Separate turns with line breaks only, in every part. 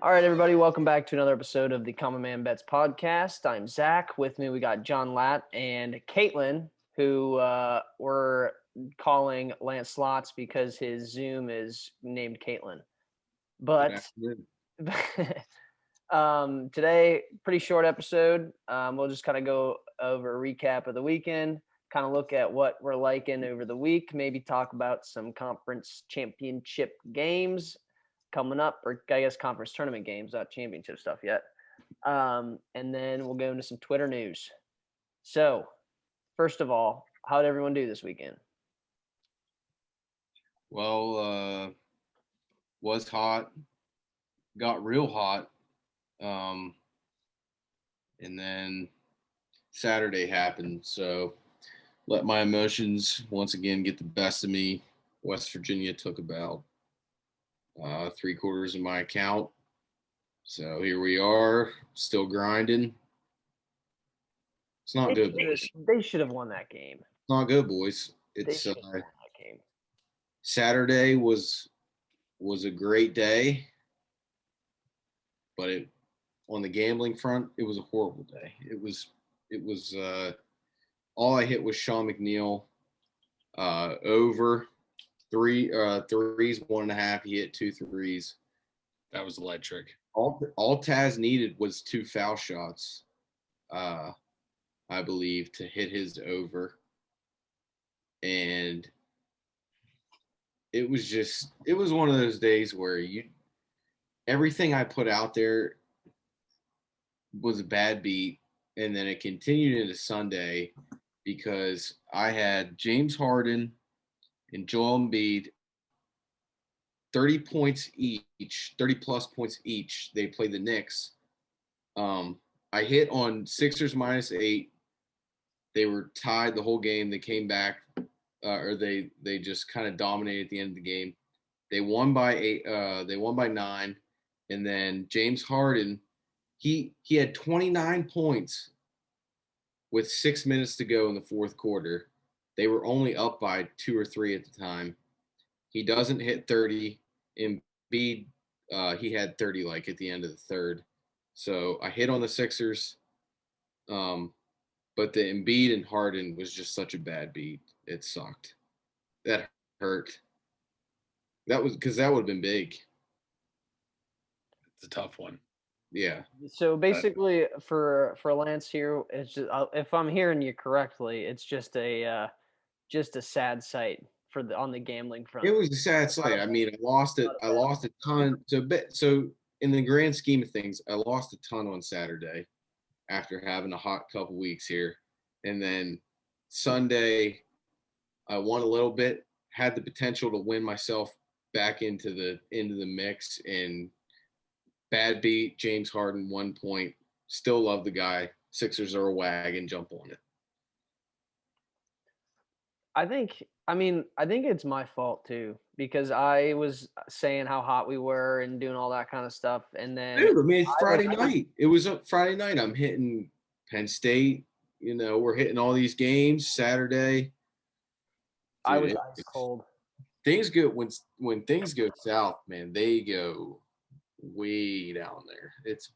All right, everybody, welcome back to another episode of the Common Man Bets podcast. I'm Zack. With me, we got John Laat and Caitlin, who we're calling Lance Slots because his Zoom is named Caitlin. But today, pretty short episode. We'll just kind of go over a recap of the weekend, kind of look at what we're liking over the week, maybe talk about some conference championship games coming up, or I guess conference tournament games, not championship stuff yet. And then we'll go into some Twitter news. So, first of all, how did everyone do this weekend?
Well, was hot, got real hot, and then Saturday happened. So let my emotions once again get the best of me. West Virginia took about 3/4 of my account. So here we are, still grinding. It's not good, boys.
They should have won that game.
It's not good, boys. It's
won that game.
Saturday was a great day, but on the gambling front, it was a horrible day. It was all I hit was Sean McNeil over threes, 1.5. He hit 2 threes.
That was electric.
All Taz needed was 2 foul shots, I believe, to hit his over. And it was one of those days where everything I put out there was a bad beat, and then it continued into Sunday because I had James Harden and Joel Embiid 30 points each, 30-plus points each. They played the Knicks. I hit on Sixers -8. They were tied the whole game. They came back, or they just kind of dominated at the end of the game. They won by 8. They won by 9, and then James Harden, he had 29 points with 6 minutes to go in the fourth quarter. They were only up by 2 or 3 at the time. He doesn't hit 30. Embiid, he had 30 like at the end of the third. So I hit on the Sixers, but the Embiid and Harden was just such a bad beat. It sucked. That hurt. That would have been big.
It's a tough one.
Yeah.
So basically, for Lance here, it's just, if I'm hearing you correctly, it's just a sad sight on the gambling front.
It was a sad sight. I mean, I lost a ton. So in the grand scheme of things, I lost a ton on Saturday after having a hot couple weeks here. And then Sunday, I won a little bit, had the potential to win myself back into the mix, and bad beat, James Harden, 1 point. Still love the guy. Sixers are a wagon. Jump on it.
I think it's my fault too, because I was saying how hot we were and doing all that kind of stuff, and then
it's Friday night. It was a Friday night. I'm hitting Penn State. We're hitting all these games Saturday. Dude,
I was ice cold.
Things go when things go south, man. They go way down there. It's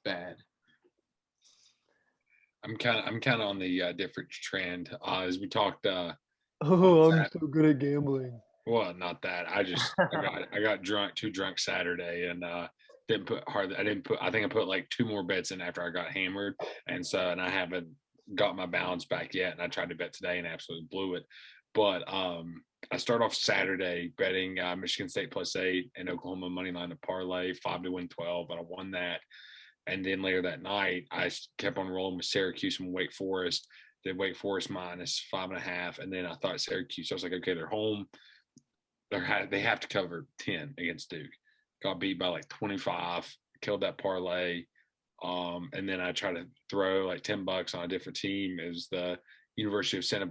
bad.
I'm kind of on the different trend as we talked.
I'm so good at gambling.
Well, not that. I got too drunk Saturday, and didn't put hard. I think I put like 2 more bets in after I got hammered, and I haven't got my balance back yet. And I tried to bet today and absolutely blew it. But I start off Saturday betting Michigan State +8 and Oklahoma money line to parlay 5 to win 12, but I won that. And then later that night, I kept on rolling with Syracuse and Wake Forest. Did Wake Forest -5.5, and then I thought Syracuse. I was like, okay, they're home. They have to cover 10 against Duke. Got beat by like 25. Killed that parlay. And then I tried to throw like $10 on a different team. It was the University of Santa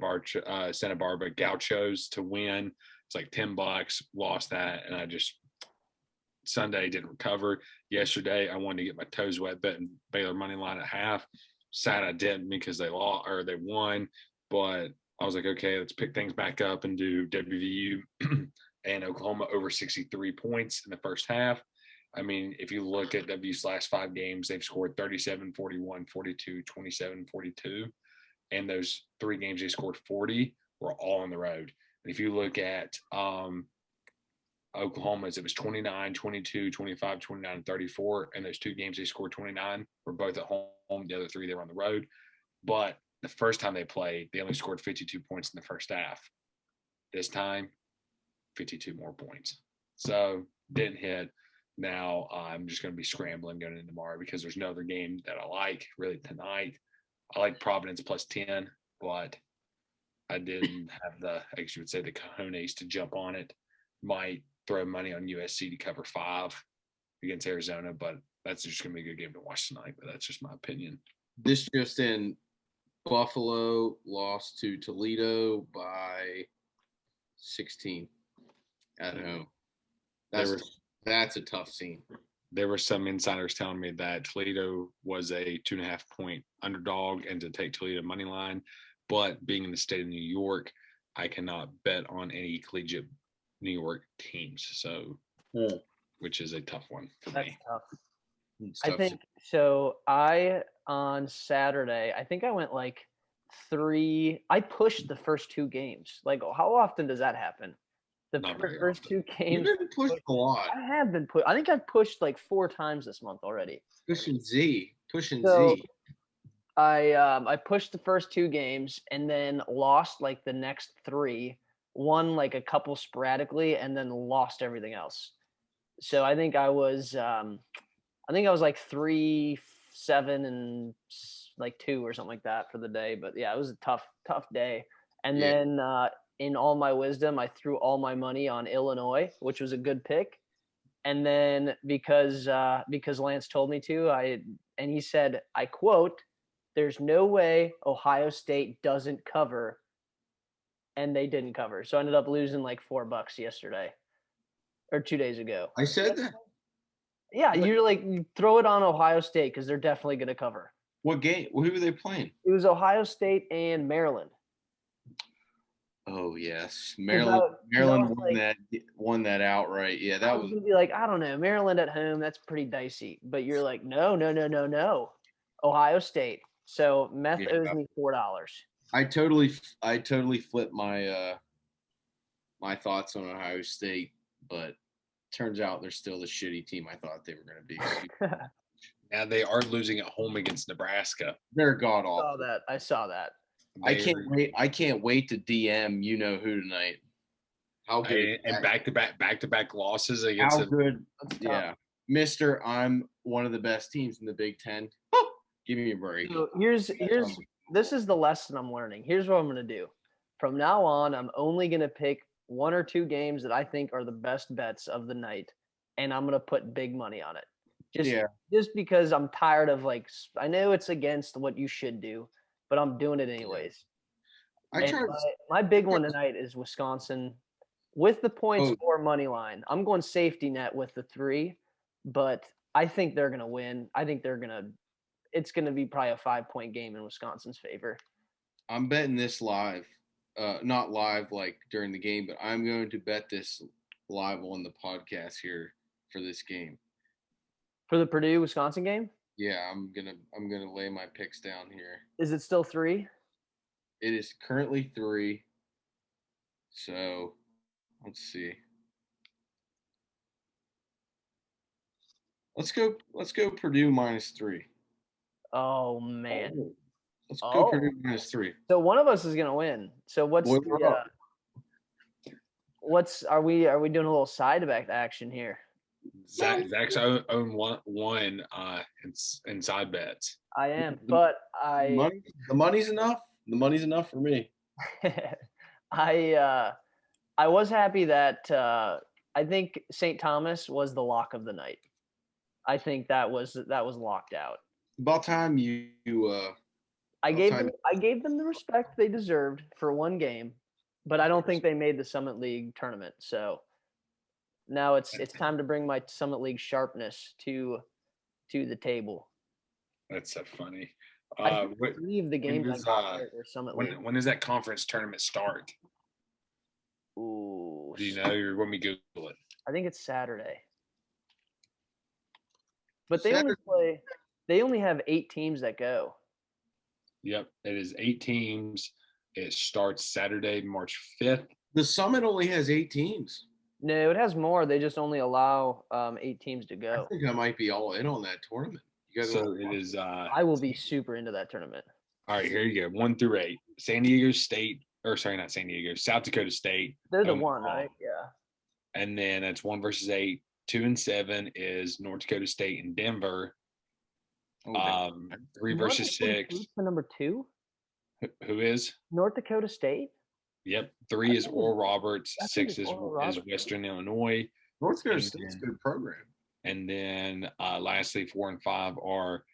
Barbara Gauchos to win. It's like $10. Lost that, and I just Sunday didn't recover. Yesterday I wanted to get my toes wet betting Baylor money line at half. Sad I didn't because they won. But I was like, okay, let's pick things back up and do WVU and Oklahoma over 63 points in the first half. I mean, if you look at W's last 5 games, they've scored 37, 41, 42, 27, 42. And those 3 games they scored 40 were all on the road. And if you look at Oklahoma's, it was 29, 22, 25, 29, 34. And those 2 games they scored 29 were both at home. The other 3 they were on the road. But the first time they played, they only scored 52 points in the first half. This time, 52 more points. So didn't hit. Now I'm just going to be scrambling going into tomorrow because there's no other game that I like really tonight. I like Providence plus 10, but I didn't have the, I guess you would say, the cojones to jump on it. Might throw money on USC to cover 5 against Arizona, but that's just going to be a good game to watch tonight. But that's just my opinion.
This just in, Buffalo lost to Toledo by 16 at home. That's a tough scene.
There were some insiders telling me that Toledo was a 2.5 point underdog and to take Toledo money line. But being in the state of New York, I cannot bet on any collegiate New York teams. So, which is a tough one for me.
Tough.
It's
I
tough.
think so. On Saturday, I think I went like 3. I pushed the first 2 games. Like, how often does that happen? The
Not very
first
often.
2 games.
You've been pushed a lot.
I have been I think I've pushed like 4 times this month already.
Pushing Z.
So, I pushed the first 2 games and then lost like the next 3. Won like a couple sporadically and then lost everything else. So I think I was like 3, 7, and like 2 or something like that for the day. But yeah, it was a tough day. And then in all my wisdom, I threw all my money on Illinois, which was a good pick. And then because Lance told me to, and he said, I quote, "There's no way Ohio State doesn't cover," and they didn't cover. So I ended up losing like $4 yesterday or 2 days ago.
I said that.
Yeah, you're like, you throw it on Ohio State because they're definitely going to cover.
What game? Who were they playing?
It was Ohio State and Maryland.
Oh yes, Maryland won that outright. Yeah, that was
gonna be like, I don't know, Maryland at home, that's pretty dicey. But you're like, no, Ohio State. So Meth owes me $4.
I totally flipped my my thoughts on Ohio State, but turns out they're still the shitty team I thought they were going to be.
Now they are losing at home against Nebraska.
They're god awful.
I saw that.
I can't wait to DM you know who tonight. How good
and back to back losses against
how good? Yeah, Mister, I'm one of the best teams in the Big Ten. Oh, give me a break.
So this is the lesson I'm learning. Here's what I'm going to do. From now on, I'm only going to pick 1 or 2 games that I think are the best bets of the night, and I'm going to put big money on it. Just because I'm tired of, like, I know it's against what you should do, but I'm doing it anyways. My big one tonight is Wisconsin with the points or money line. I'm going safety net with the 3, but I think they're going to win. I think it's going to be probably a 5-point game in Wisconsin's favor.
I'm betting this live. Not live like during the game, but I'm going to bet this live on the podcast here for this game.
For the Purdue-Wisconsin game?
Yeah, I'm gonna lay my picks down here.
Is it still 3?
It is currently 3. So let's see. Let's go Purdue -3.
Oh man.
Let's go Purdue -3.
So one of us is gonna win. So are we doing a little side back action here?
Zack's own one inside bets.
I am, but
the money's enough. The money's enough for me.
I was happy that I think St. Thomas was the lock of the night. I think that was locked out.
About time
I gave them the respect they deserved for 1 game, but I don't think they made the Summit League tournament. So now it's time to bring my Summit League sharpness to the table.
That's so funny.
I believe the game or Summit League.
When does that conference tournament start?
Ooh.
Do you know? You're going to Google it.
I think it's Saturday. But they only
Saturday.
play. They only have 8 teams that go.
Yep, it is 8 teams. It starts Saturday, March 5th.
The Summit only has 8 teams.
No, it has more. They just only allow 8 teams to
I
go.
think I might be all in on that tournament. You guys
So
wanna
it
watch
is.
I will be super into that tournament.
All right, here you go. 1 through 8. San Diego State, or sorry, not San Diego. South Dakota State.
They're the
Omaha.
one, right? Yeah.
And then it's 1 versus 8. 2 and 7 is North Dakota State and Denver.
Oh,
3 versus 6.
The number 2.
Who is?
North Dakota State.
Yep. 3 is
think
Oral Roberts.
I think
6
it's
is
Oral Roberts.
Western Illinois.
North Dakota State's a good program.
And then lastly, 4 and 5 are,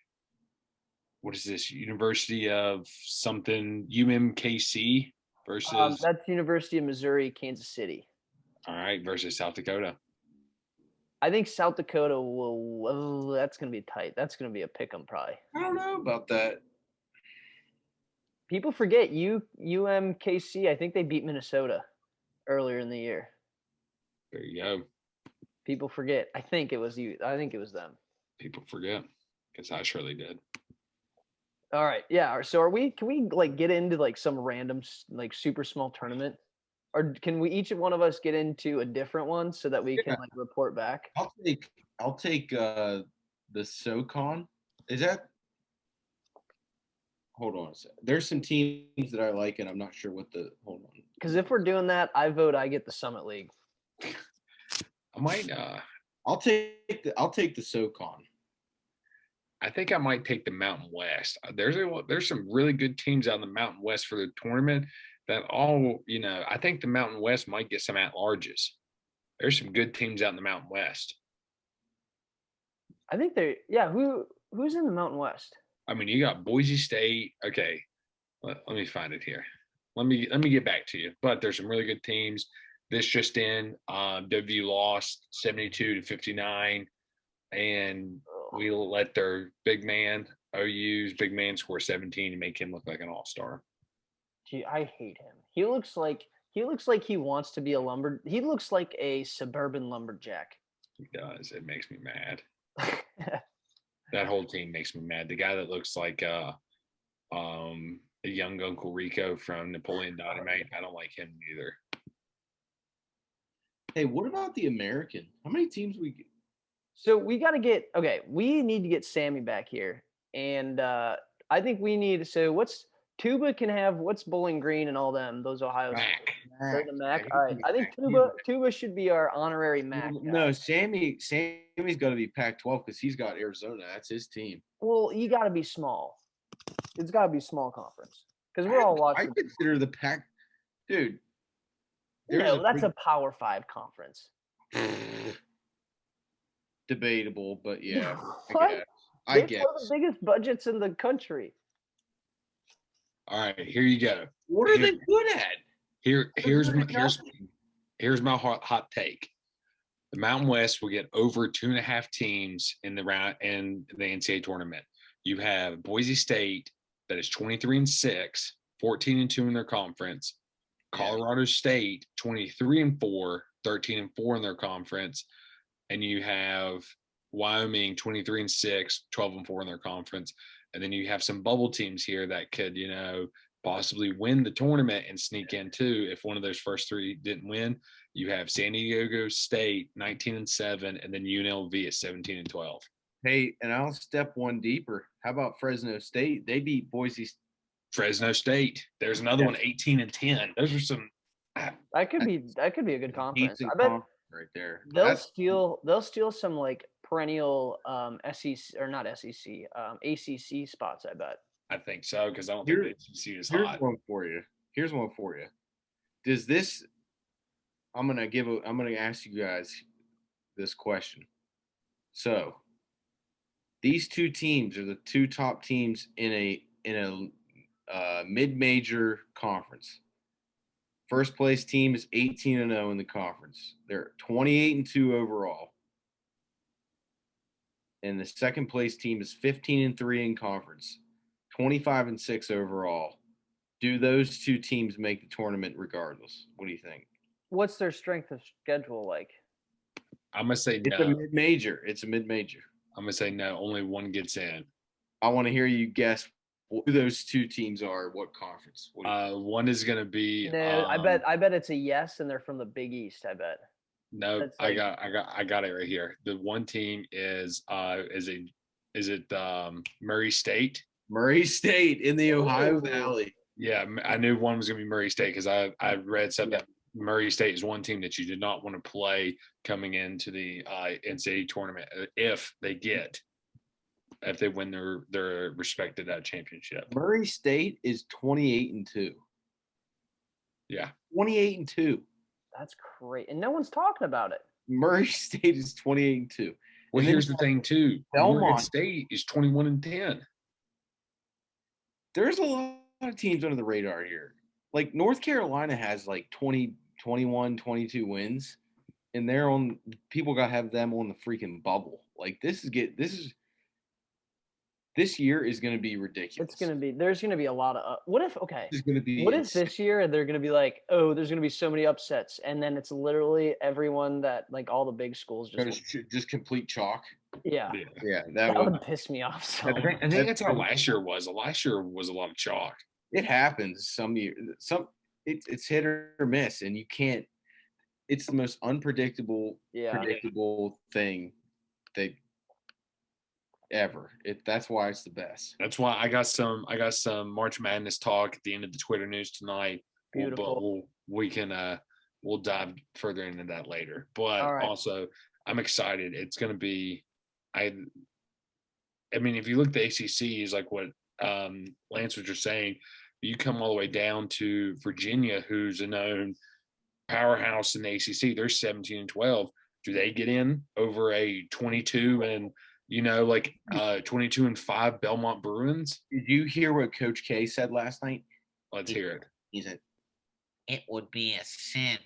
what is this? University of something, UMKC versus.
That's University of Missouri, Kansas City.
All right, versus South Dakota.
I think South Dakota will. That's going to be tight. That's going to be a pick 'em probably.
I don't know about that.
People forget UMKC. I think they beat Minnesota earlier in the year.
There you go.
People forget. I think it was you. I think it was them.
People forget, because I surely did.
All right. Yeah. So can we like get into like some random like super small tournament? Or can we each one of us get into a different one so that we can like report back?
I'll take the SoCon. Is that? Hold on a second. There's some teams that I like, and I'm not sure what the. Hold on.
Because if we're doing that, I vote I get the Summit League.
I might.
I'll take the SoCon.
I think I might take the Mountain West. There's some really good teams out in the Mountain West for the tournament. That all, I think the Mountain West might get some at-larges. There's some good teams out in the Mountain West.
I think who's in the Mountain West?
I mean, you got Boise State. Okay, let me find it here. Let me get back to you. But there's some really good teams. This just in, WVU lost 72-59, and we let their OU's big man score 17 and make him look like an all-star.
Gee, I hate him. He looks like he wants to be a He looks like a suburban lumberjack.
He does. It makes me mad. That whole team makes me mad. The guy that looks like a young Uncle Rico from Napoleon Dynamite, I don't like him either.
Hey, what about the American? How many teams we get?
So we got to get we need to get Sammy back here, and I think we need. So what's Tuba can have? What's Bowling Green and all them? Those Ohio.
Mac.
The Mac. All right, I think Tuba should be our honorary Mac.
No, Sammy's got to be Pac-12 because he's got Arizona. That's his team.
Well, you got to be small. It's got to be small conference because we're all watching.
I consider the Pac, dude.
No, that's a Power 5 conference.
Debatable, but yeah.
What?
I
They
guess.
one of the biggest budgets in the country.
All right, here you go.
What are they good at?
Here's my hot take. The Mountain West will get over 2.5 teams in the NCAA tournament. You have Boise State that is 23-6, 14-2 in their conference. Colorado State 23-4, 13-4 in their conference, and you have Wyoming 23-6, 12-4 in their conference. And then you have some bubble teams here that could, possibly win the tournament and sneak in too. If one of those first 3 didn't win, you have San Diego State 19-7, and then UNLV at 17-12.
Hey, and I'll step one deeper. How about Fresno State? They beat Boise.
Fresno State. There's another one 18-10. Those are some.
That could be a good conference. I bet
conference right there.
they'll steal some like perennial SEC or not SEC ACC spots. I bet.
I think so because I don't think the ACC is hot.
Here's one for you. Does this? I'm gonna ask you guys this question. So these 2 teams are the 2 top teams in a mid-major conference. First place team is 18-0 in the conference. They're 28-2 overall. And the second place team is 15-3 in conference, 25-6 overall. Do those 2 teams make the tournament regardless? What do you think?
What's their strength of schedule like?
I'm gonna say
it's a mid-major. It's a mid-major.
I'm gonna say no. Only one gets in.
I want to hear you guess who those two teams are. What conference? What do you think?
One is gonna be.
No, I bet it's a yes, and they're from the Big East. I bet.
No,
That's
I
like
got it right here. The one team is it Murray State?
Murray State in the Ohio
Ooh.
Valley.
Yeah, I knew one was gonna be Murray State because I read something that Murray State is one team that you did not want to play coming into the NCAA tournament if they win their respected championship.
Murray State is 28-2.
Yeah,
28-2.
that's great, and no one's talking about it.
Murray State is 28-2.
Well,
And
here's the thing too.
Belmont
Morgan State is 21-10.
There's a lot of teams under the radar here. Like North Carolina has like 20, 21, 22 wins, and they're on. People got to have them on the freaking bubble. Like this year is going to be ridiculous.
There's going to be a lot of what if
insane.
this year they're going to be like, oh, there's going to be so many upsets, and then it's literally everyone that like all the big schools
just complete chalk.
Yeah,
that
would piss me off. So
I think that's how last year was. Last year was a lot of chalk.
It happens some years. It's hit or miss, and you can't. It's the most predictable thing that ever. That's why it's the best.
That's why I got some March Madness talk at the end of the Twitter news tonight.
Beautiful.
We'll dive further into that later. But also, I'm excited. It's going to be. I mean, if you look at the ACC, is like what Lance was just saying. You come all the way down to Virginia, who's a known powerhouse in the ACC. They're 17-12. Do they get in over a 22 and 22-5 Belmont Bruins?
Did you hear what Coach K said last night?
Let's hear it.
He said,
"It would be a sin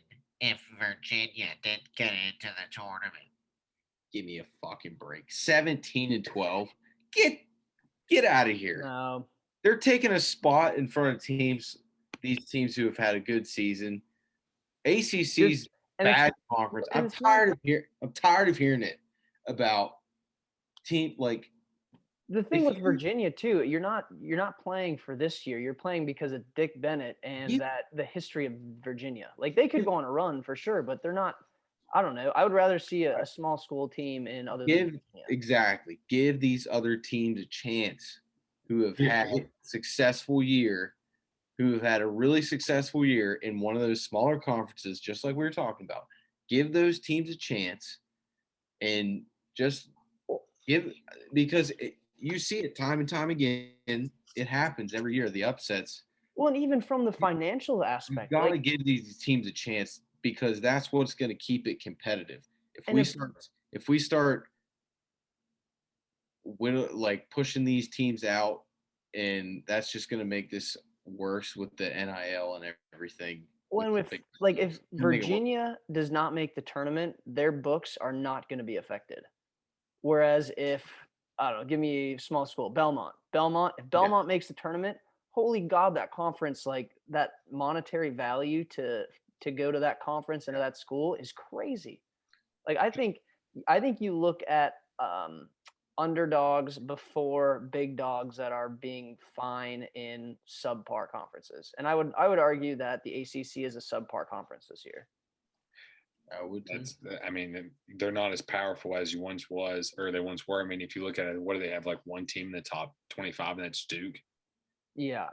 if Virginia didn't get into the tournament."
Give me a fucking break. 17-12. Get out of here.
No.
They're taking a spot in front of these teams who have had a good season. ACC's bad conference. I'm tired of hearing it about team like
the thing with Virginia too. You're not playing for this year. You're playing because of Dick Bennett and the history of Virginia. Like they could go on a run for sure, but they're not. I don't know. I would rather see a small school team in other than Virginia.
Exactly. Give these other teams a chance who have had a successful year, who have had a really successful year in one of those smaller conferences, just like we were talking about. Give those teams a chance and just because you see it time and time again. It happens every year, the upsets.
Well, and even from the financial aspect.
You got to give these teams a chance because that's what's going to keep it competitive. If we start pushing these teams out, and that's just going to make this worse with the NIL and everything.
Well, if Virginia does not make the tournament, their books are not going to be affected. Whereas if I don't know, give me a small school, Belmont. If Belmont makes the tournament, holy God, that conference, like that monetary value to go to that conference and to that school is crazy. Like I think you look at underdogs before big dogs that are being fine in subpar conferences. And I would argue that the ACC is a subpar conference this year.
I mean, they're not as powerful as they once were. I mean, if you look at it, what do they have? Like one team in the top 25, and that's Duke.
Yeah.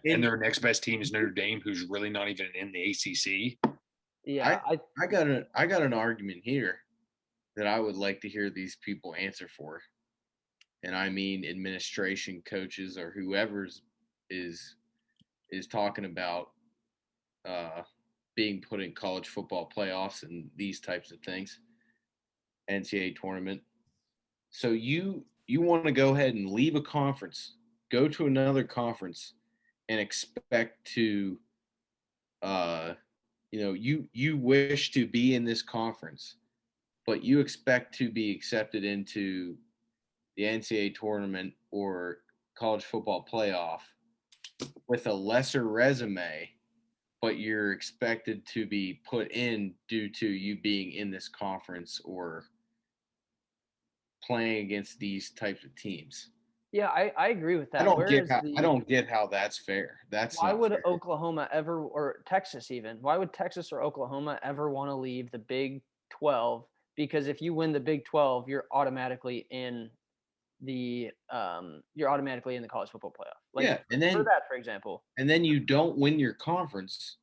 And their next best team is Notre Dame, who's really not even in the ACC.
Yeah.
I got an argument here that I would like to hear these people answer for. And I mean administration, coaches, or whoever is talking about being put in college football playoffs and these types of things, NCAA tournament. So you want to go ahead and leave a conference, go to another conference, and expect to, you wish to be in this conference, but you expect to be accepted into the NCAA tournament or college football playoff with a lesser resume, but you're expected to be put in due to you being in this conference or playing against these types of teams.
Yeah, I agree with that.
I don't get how that's fair. That's
why
not
would
fair.
Oklahoma ever, or Texas even, why would Texas or Oklahoma ever want to leave the Big 12? Because if you win the Big 12, you're automatically in the college football playoff. Like
Yeah, and then
for that, for example.
And then you don't win your conference.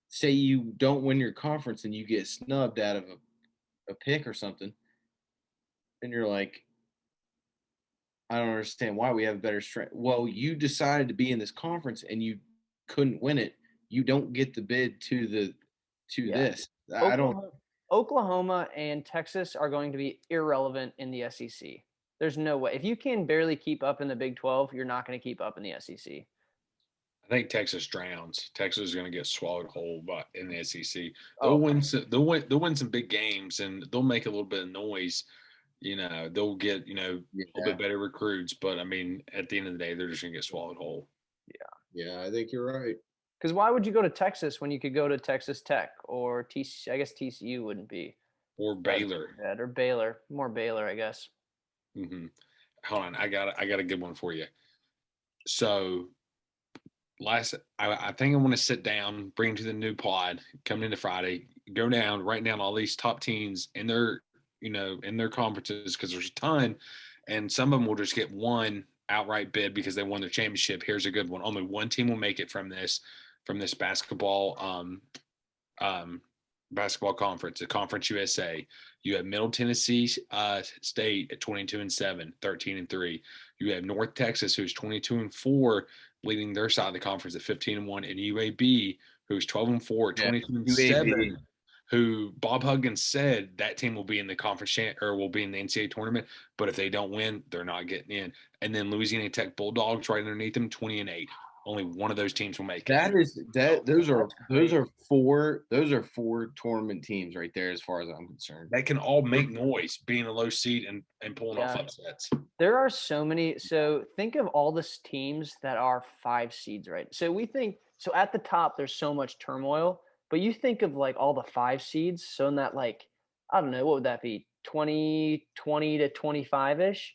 Say you don't win your conference and you get snubbed out of a pick or something, and you're like, I don't understand why we have a better strength. Well, you decided to be in this conference and you couldn't win it. You don't get the bid to this. I don't.
Oklahoma and Texas are going to be irrelevant in the SEC. There's no way. If you can barely keep up in the Big 12, you're not going to keep up in the SEC.
I think Texas drowns. Texas is going to get swallowed whole in the SEC.
Oh.
They'll win some big games, and they'll make a little bit of noise. They'll get a little bit better recruits, but I mean, at the end of the day, they're just going to get swallowed whole.
Yeah, I think you're right.
Because why would you go to Texas when you could go to Texas Tech or TCU? I guess TCU wouldn't be.
Or Baylor.
Or Baylor. More Baylor, I guess.
Mm-hmm. Hold on, I got a good one for you. So, I think I want to sit down, bring to the new pod coming into Friday, go down, write down all these top teams in their conferences, because there's a ton, and some of them will just get one outright bid because they won their championship. Here's a good one: only one team will make it from this basketball basketball conference, the Conference USA. You have Middle Tennessee State at 22-7, 13-3. You have North Texas, who's 22-4, leading their side of the conference at 15-1, and UAB, who's 12-4, 22-7. Who Bob Huggins said that team will be in the will be in the NCAA tournament, but if they don't win, they're not getting in. And then Louisiana Tech Bulldogs right underneath them, 20-8. Only one of those teams will make it.
Those are four tournament teams right there, as far as I'm concerned.
That can all make noise, being a low seed and pulling off upsets.
There are so many. So think of all the teams that are 5 seeds, right? So at the top, there's so much turmoil, but you think of like all the 5 seeds. So in that, like, I don't know, what would that be? 20 to 25 ish.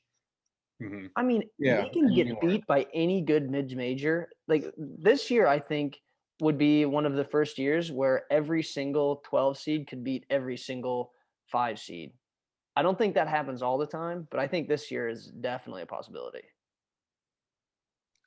Mm-hmm.
I mean, they can get beat by any good mid-major. Like this year, I think would be one of the first years where every single 12 seed could beat every single 5 seed. I don't think that happens all the time, but I think this year is definitely a possibility.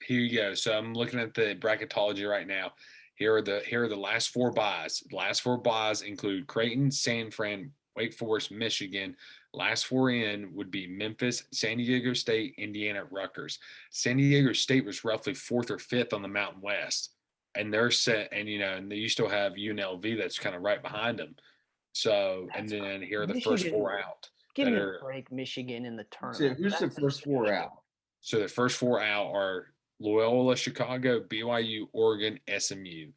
Here you go. So I'm looking at the bracketology right now. Here are the last 4 buys. The last 4 buys include Creighton, San Fran, Wake Forest, Michigan. Last 4 in would be Memphis, San Diego State, Indiana, Rutgers. San Diego State was roughly 4th or 5th on the Mountain West, and they're set. And and you still have UNLV that's kind of right behind them. So, and then here are the first 4 out.
Give me a break, Michigan in the tournament.
So who's the first 4 out?
So the first 4 out are Loyola Chicago, BYU, Oregon, SMU.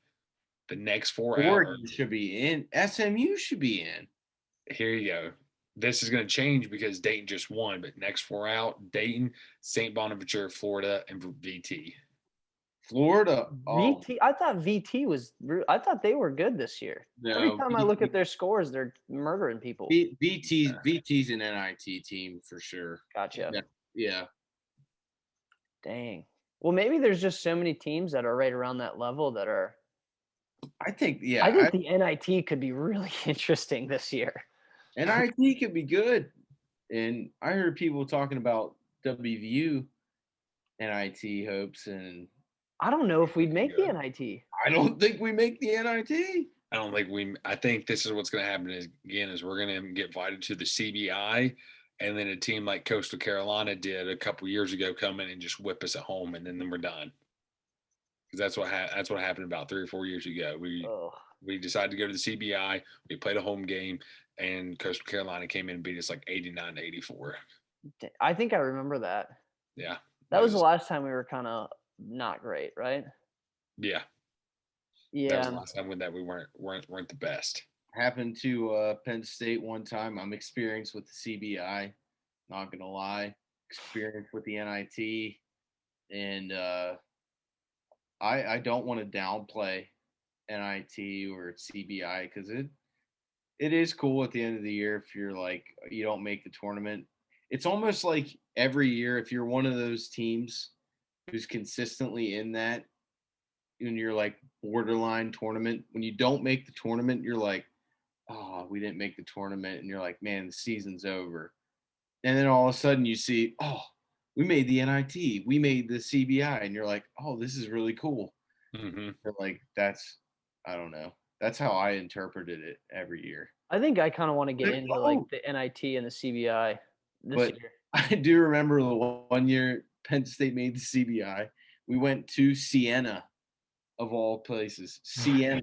The next 4 out
should be in. SMU should be in.
Here you go. This is going to change because Dayton just won, but next 4 out: Dayton, St. Bonaventure, Florida, and VT.
Florida.
VT. I thought they were good this year. No, every time I look at their scores, they're murdering people.
VT's an NIT team for sure.
Gotcha.
Yeah.
Dang. Well, maybe there's just so many teams that are right around that level that are.
I think the
NIT could be really interesting this year.
NIT could be good, and I heard people talking about Wvu Nit Hopes, and
I don't know if we'd make the NIT.
I don't think we make the NIT.
I think this is what's going to happen is we're going to get invited to the CBI, and then a team like Coastal Carolina did a couple years ago come in and just whip us at home, and then we're done. Because that's what happened about 3 or 4 years ago. We decided to go to the CBI. We played a home game, and Coastal Carolina came in and beat us like 89-84.
I think I remember that.
Yeah,
that was the last time we were kind of not great, right?
Yeah.
Yeah.
That was the last time that we weren't the best.
Happened to Penn State one time. I'm experienced with the CBI. Not gonna lie, experienced with the NIT, and I don't want to downplay NIT or CBI because it is cool at the end of the year if you're like you don't make the tournament. It's almost like every year if you're one of those teams who's consistently in that and you're like borderline tournament, when you don't make the tournament, you're like, oh, we didn't make the tournament, and you're like, man, the season's over. And then all of a sudden you see, oh, we made the NIT, we made the CBI, and you're like, oh, this is really cool.
Mm-hmm.
Like I don't know. That's how I interpreted it every year.
I think I kind of want to get into like
Oh.
the NIT and the CBI this
But
year.
I do remember the one year Penn State made the CBI. We went to Siena, of all places. Siena.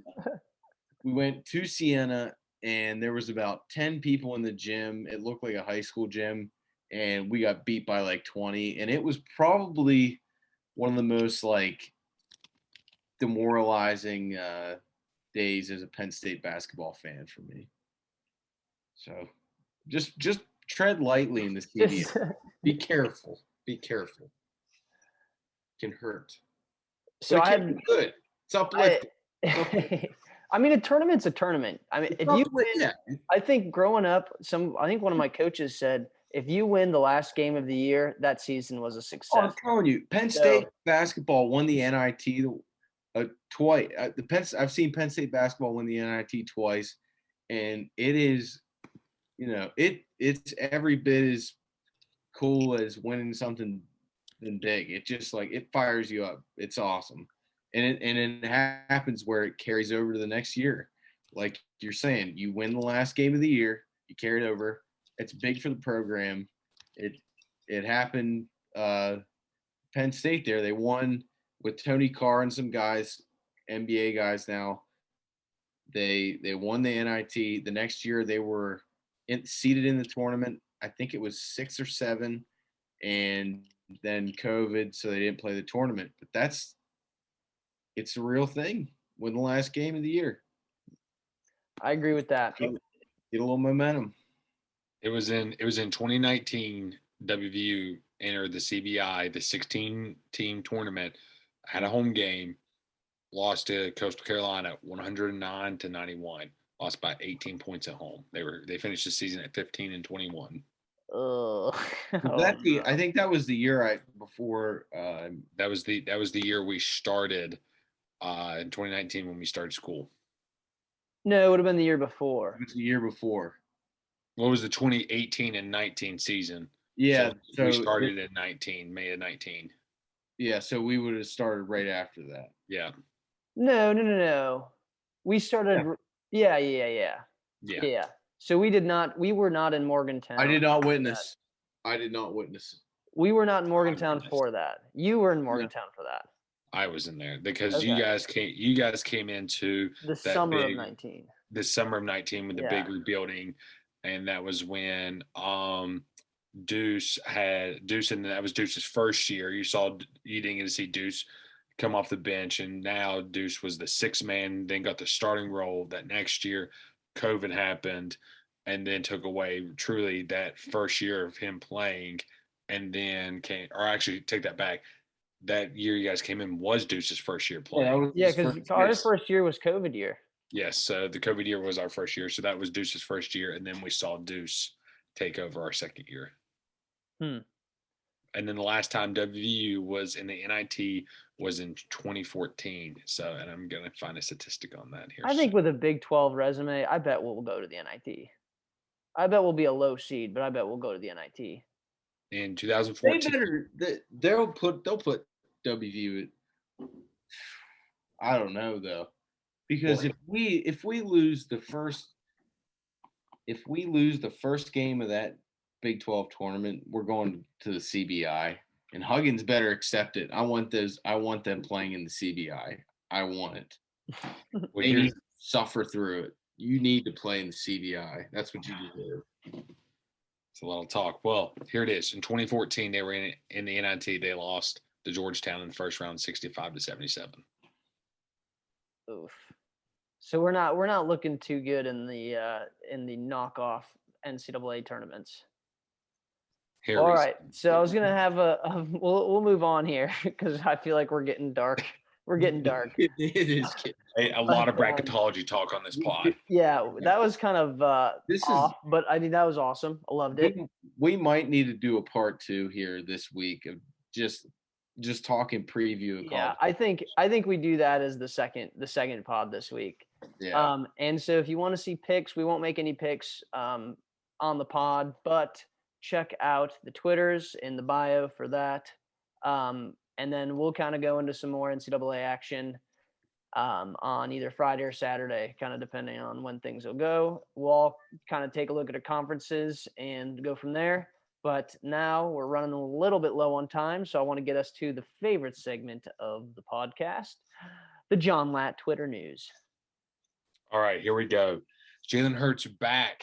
We went to Siena, and there was about 10 people in the gym. It looked like a high school gym, and we got beat by like 20. And it was probably one of the most like demoralizing days as a Penn State basketball fan for me. So just tread lightly in this CBI. Be careful. Be careful. It can hurt.
So
But
I
it can
had
be good. It's uplifting.
I mean, a tournament's a tournament. I mean, if you win,
Yeah.
I think growing up, I think one of my coaches said, if you win the last game of the year, that season was a
Oh,
success.
I'm telling you, Penn State basketball won the NIT twice. I've seen Penn State basketball win the NIT twice, and it is, it's every bit as cool as winning something big. It just like it fires you up. It's awesome, and it happens where it carries over to the next year. Like you're saying, you win the last game of the year, you carry it over. It's big for the program. It happened. Penn State there, they won with Tony Carr and some guys, NBA guys now. They won the NIT. The next year they were seated in the tournament. I think it was 6 or 7, and then COVID, so they didn't play the tournament. But it's a real thing. Win the last game of the year.
I agree with that.
Get a little momentum.
It was in 2019. WVU entered the CBI, the 16-team tournament, had a home game, lost to Coastal Carolina 109-91, lost by 18 points at home. They finished the season at 15-21.
I think that was the year before.
That was the year we started in 2019 when we started school.
No, it would have been the year before.
It was the year before.
What was the 2018 and 19 season?
Yeah,
so we started in 19, May of 19.
Yeah, so we would have started right after that.
Yeah.
No. We started. Yeah. So we were not in Morgantown.
I did not witness. We
were not in Morgantown for that. You were in Morgantown for that.
I was in there because you guys came into
the summer of 19.
The summer of 19 with the big rebuilding, and that was when Deuce, and that was Deuce's first year. You didn't get to see Deuce come off the bench, and now Deuce was the sixth man, then got the starting role. That next year, COVID happened, and then took away truly that first year of him playing, and then take that back. That year you guys came in was Deuce's first year playing.
Yeah, because our first year was COVID year.
Yes, so the COVID year was our first year, so that was Deuce's first year, and then we saw Deuce take over our second year. And then the last time WVU was in the NIT was in 2014. So, and I'm going to find a statistic on that here.
I think with a Big 12 resume, I bet we'll go to the NIT. I bet we'll be a low seed, but I bet we'll go to the NIT.
In 2014.
They'll put WVU at, I don't know though. Because if we lose the first game of that Big 12 tournament, we're going to the CBI, and Huggins better accept it. I want them playing in the CBI. I want it. They need to suffer through it. You need to play in the CBI. That's what you deserve.
It's a lot of talk. Well, here it is. In 2014, they were in the NIT. They lost to Georgetown in the first round, 65-77.
Oof. So we're not looking too good in the knockoff NCAA tournaments. All right. So I was gonna have we'll move on here because I feel like we're getting dark. We're getting dark.
It is.
A lot of bracketology talk on this pod.
Yeah, that was kind of off, but I mean that was awesome. I loved it.
We might need to do a part 2 here this week of just talking preview.
Yeah, I think we do that as the second pod this week.
Yeah.
And so if you want to see picks, we won't make any picks on the pod, but check out the Twitters in the bio for that. And then we'll kind of go into some more NCAA action on either Friday or Saturday, kind of depending on when things will go. We'll all kind of take a look at the conferences and go from there. But now we're running a little bit low on time, so I want to get us to the favorite segment of the podcast, the John Latt Twitter news.
All right, here we go. Jalen Hurts back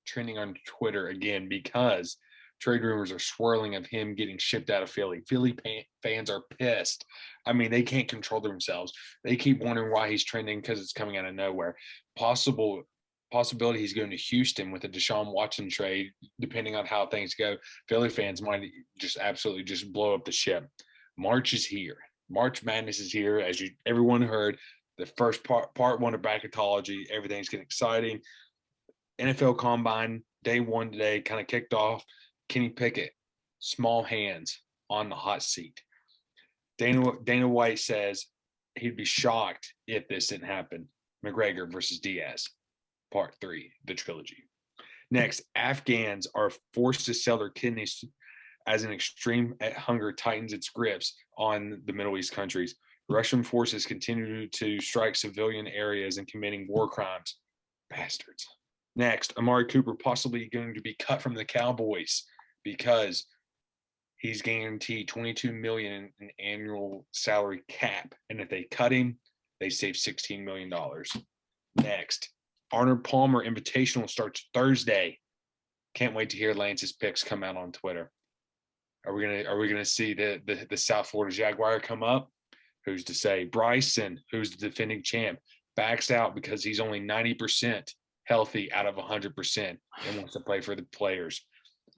trending on Twitter again because trade rumors are swirling of him getting shipped out of Philly. Philly fans are pissed. I mean, they can't control themselves. They keep wondering why he's trending because it's coming out of nowhere. Possibility he's going to Houston with a Deshaun Watson trade, depending on how things go. Philly fans might just absolutely just blow up the ship. March is here. March Madness is here. As everyone heard, the first part 1 of Bracketology, everything's getting exciting. NFL Combine, day 1 today, kind of kicked off. Kenny Pickett, small hands on the hot seat. Dana White says he'd be shocked if this didn't happen. McGregor versus Diaz. Part 3, the trilogy. Next, Afghans are forced to sell their kidneys as an extreme hunger tightens its grips on the Middle East countries. Russian forces continue to strike civilian areas and committing war crimes. Bastards. Next, Amari Cooper possibly going to be cut from the Cowboys because he's guaranteed $22 million in annual salary cap. And if they cut him, they save $16 million. Next, Arnold Palmer Invitational starts Thursday. Can't wait to hear Lance's picks come out on Twitter. Are we gonna see the South Florida Jaguar come up? Who's to say? Bryson, who's the defending champ, backs out because he's only 90% healthy out of 100% and wants to play for the players.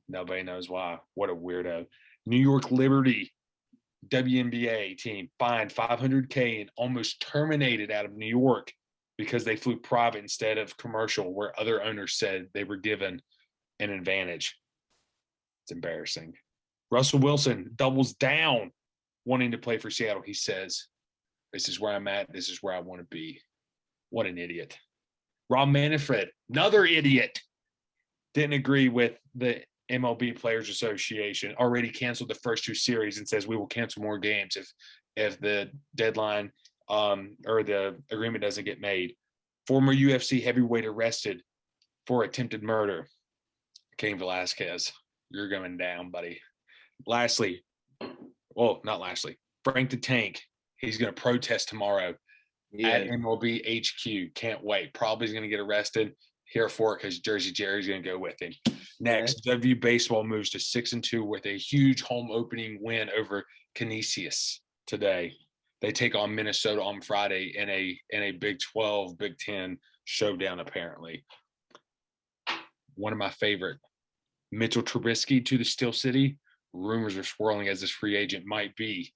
Nobody knows why. What a weirdo. New York Liberty WNBA team fined $500K and almost terminated out of New York because they flew private instead of commercial, where other owners said they were given an advantage. It's embarrassing. Russell Wilson doubles down, wanting to play for Seattle. He says, this is where I'm at. This is where I want to be. What an idiot. Rob Manfred, another idiot, didn't agree with the MLB Players Association, already canceled the first 2 series and says we will cancel more games if the deadline or the agreement doesn't get made. Former UFC heavyweight arrested for attempted murder. Cain Velasquez, you're going down, buddy. Lastly, Frank the Tank. He's going to protest tomorrow at MLB HQ. Can't wait. Probably is going to get arrested here for it because Jersey Jerry's going to go with him. Next, Wvu Baseball moves to 6-2 with a huge home opening win over Canisius today. They take on Minnesota on Friday in a Big 12, Big 10 showdown, apparently. One of my favorite, Mitchell Trubisky to the Steel City. Rumors are swirling as this free agent might be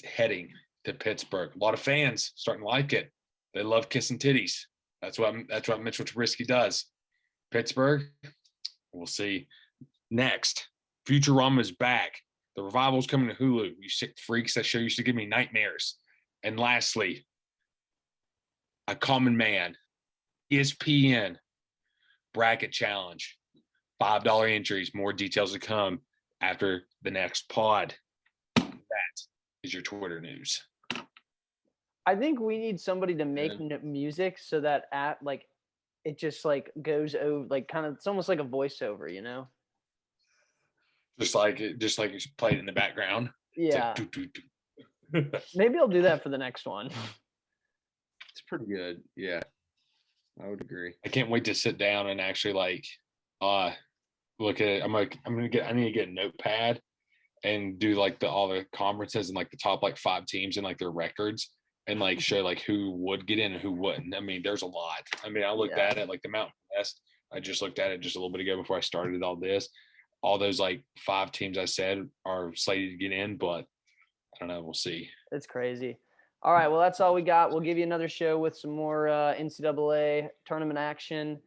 heading to Pittsburgh. A lot of fans starting to like it. They love kissing titties. That's what Mitchell Trubisky does. Pittsburgh, we'll see. Next, Futurama's back. The revival's coming to Hulu. You sick freaks. That show used to give me nightmares. And lastly, A Common Man, ESPN Bracket Challenge. $5 entries. More details to come after the next pod. That is your Twitter news.
I think we need somebody to make music so that it just goes over, kind of, it's almost like a voiceover, you know?
Just like you play it in the background.
Yeah.
Like,
Maybe I'll do that for the next one.
It's pretty good. Yeah, I would agree.
I can't wait to sit down and actually look at it. I need to get a notepad and do all the conferences and the top 5 teams and their records and show who would get in and who wouldn't. I mean, there's a lot. I mean, I looked at it the Mountain West. I just looked at it just a little bit ago before I started all this. All those 5 teams I said are slated to get in, but I don't know. We'll see.
It's crazy. All right, well, that's all we got. We'll give you another show with some more NCAA tournament action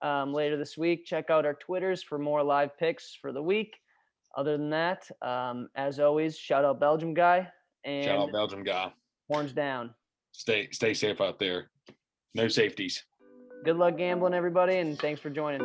later this week. Check out our Twitters for more live picks for the week. Other than that, as always, shout out Belgium guy. And
Shout out Belgium guy.
Horns down.
Stay safe out there. No safeties.
Good luck gambling, everybody, and thanks for joining.